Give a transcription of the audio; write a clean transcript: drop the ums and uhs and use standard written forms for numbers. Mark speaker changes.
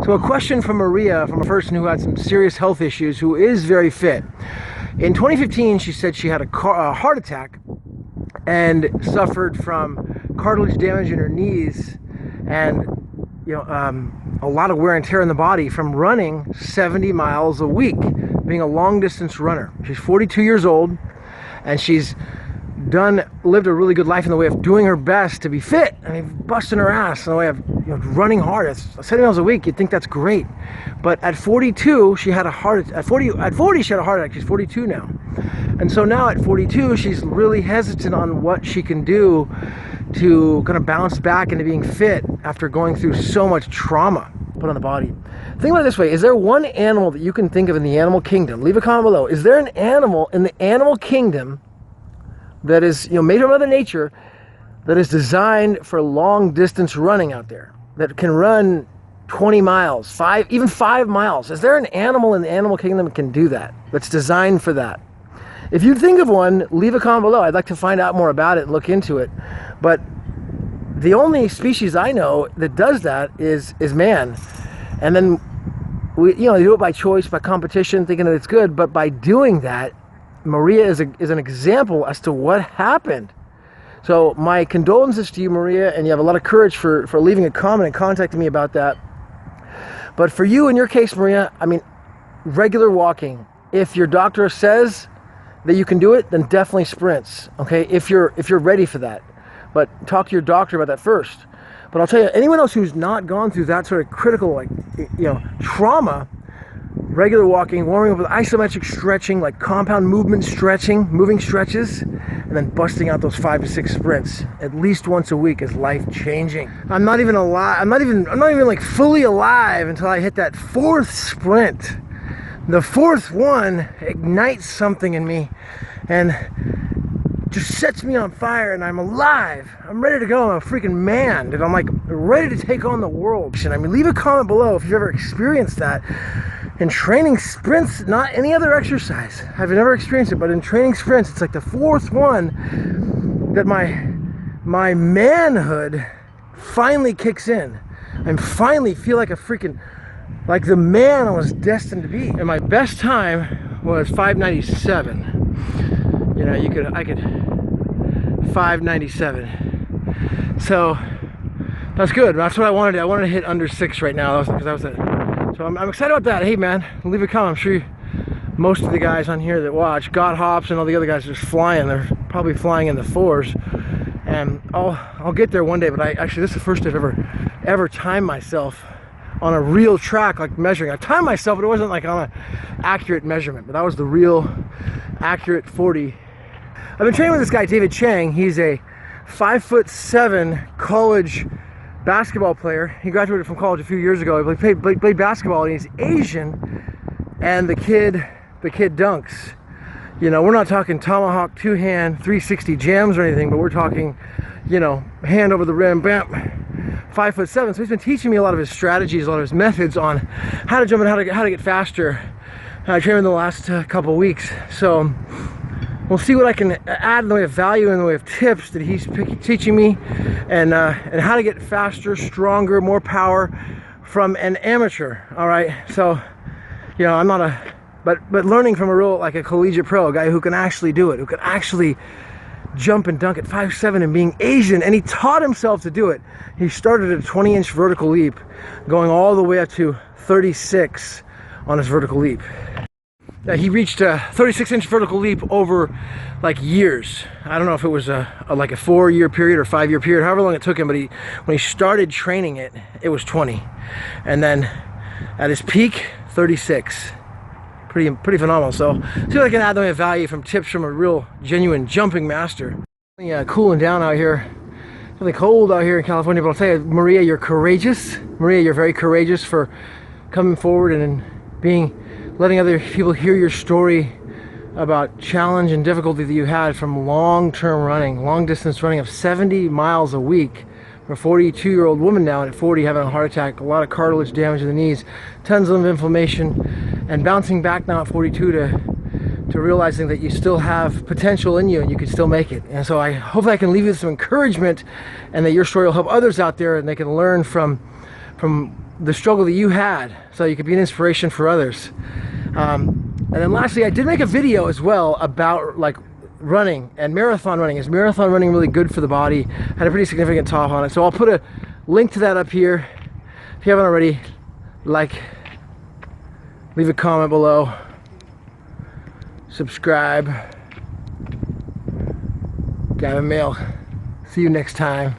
Speaker 1: So a question from Maria, from a person who had some serious health issues, who is very fit. In 2015, she said she had a heart attack and suffered from cartilage damage in her knees and a lot of wear and tear in the body from running 70 miles a week, being a long distance runner. She's 42 years old, and she's lived a really good life in the way of doing her best to be fit. I mean, busting her ass in the way of running hard. It's 70 miles a week. You'd think that's great, but at 42, she had a heart. At 40, she had a heart attack. She's 42 now, and so now at 42, she's really hesitant on what she can do to kind of bounce back into being fit after going through so much trauma put on the body. Think about it this way: is there one animal that you can think of in the animal kingdom? Leave a comment below. Is there an animal in the animal kingdom that is, made from Mother Nature, that is designed for long distance running out there, that can run 20 miles, even 5 miles? Is there an animal in the animal kingdom that can do that, that's designed for that? If you think of one, leave a comment below. I'd like to find out more about it and look into it. But the only species I know that does that is man. And then we do it by choice, by competition, thinking that it's good. But by doing that, Maria is an example as to what happened. So my condolences to you, Maria, and you have a lot of courage for leaving a comment and contacting me about that. But for you, in your case, Maria, I mean, regular walking. If your doctor says that you can do it, then definitely sprints, okay? If you're ready for that. But talk to your doctor about that first. But I'll tell you, anyone else who's not gone through that sort of critical, trauma, regular walking, warming up with isometric stretching, like compound movement stretching, moving stretches, and then busting out those 5 to 6 sprints at least once a week is life-changing. I'm not even like fully alive until I hit that 4th sprint. The 4th one ignites something in me and just sets me on fire, and I'm alive. I'm ready to go. I'm a freaking man, and I'm like ready to take on the world. I mean, leave a comment below if you've ever experienced that. In training sprints, not any other exercise. I've never experienced it, but in training sprints, it's like the 4th one that my manhood finally kicks in. I finally feel like like the man I was destined to be. And my best time was 5:97. I could 5:97. So that's good. That's what I wanted. I wanted to hit under 6 right now. So I'm excited about that. Hey man, leave a comment. I'm sure most of the guys on here that watch, God Hops and all the other guys are just flying. They're probably flying in the 4s. And I'll get there one day, but this is the first I've ever timed myself on a real track, like measuring. I timed myself, but it wasn't like on an accurate measurement, but that was the real accurate 40. I've been training with this guy, David Chang. He's a 5'7" college basketball player. He graduated from college a few years ago. He played basketball, and he's Asian, and the kid dunks. We're not talking tomahawk, 2-hand, 360 jams or anything, but we're talking, hand over the rim, bam, 5'7". So he's been teaching me a lot of his strategies, a lot of his methods on how to jump and how to get faster. I trained in the last couple weeks, so we'll see what I can add in the way of value, in the way of tips that he's teaching me, and how to get faster, stronger, more power from an amateur. All right, so I'm not but learning from a collegiate pro, a guy who can actually do it, who can actually jump and dunk at 5'7" and being Asian, and he taught himself to do it. He started at a 20-inch vertical leap, going all the way up to 36 on his vertical leap. He reached a 36-inch vertical leap over years. I don't know if it was a 4-year period or 5-year period, however long it took him, but when he started training it was 20. And then at his peak, 36. Pretty phenomenal. So see what I can add the way of value from tips from a real genuine jumping master. Cooling down out here. Really cold out here in California, but I'll tell you, Maria, you're courageous. Maria, you're very courageous for coming forward and letting other people hear your story about challenge and difficulty that you had from long-term running, long-distance running of 70 miles a week. For a 42-year-old woman now, and at 40 having a heart attack, a lot of cartilage damage in the knees, tons of inflammation, and bouncing back now at 42 to realizing that you still have potential in you and you can still make it. And so I hope I can leave you with some encouragement, and that your story will help others out there, and they can learn from the struggle that you had, so you could be an inspiration for others. And then lastly, I did make a video as well about like running and marathon running. Is marathon running really good for the body? Had a pretty significant talk on it. So I'll put a link to that up here. If you haven't already, like, leave a comment below, subscribe. Gavin Mail. See you next time.